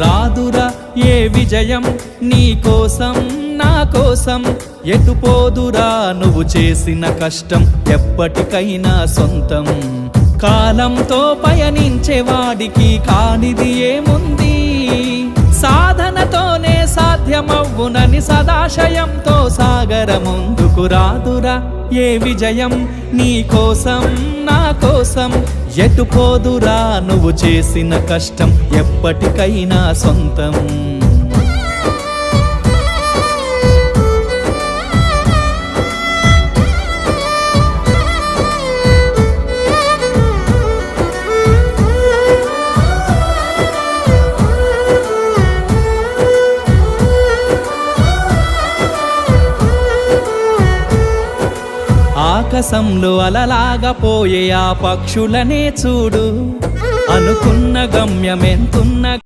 రాదురా ఏ విజయం నీ కోసం నా కోసం, ఎటు పోదురా నువ్వు చేసిన కష్టం ఎప్పటికైనా సొంతం. కాలంతో పయనించేవాడికి కానిది ఏముంది, సాధనతోనే సాధ్యమవ్వునని సదాశయంతో సాగర ముందుకు. రాదురా ఏ విజయం నీ కోసం నా కోసం, ఎటు పోదురా నువ్వు చేసిన కష్టం ఎప్పటికైనా సొంతం. ఆకాశంలో అలలాగా పోయే ఆ పక్షులనే చూడు, అనుకున్న గమ్యమెంతున్న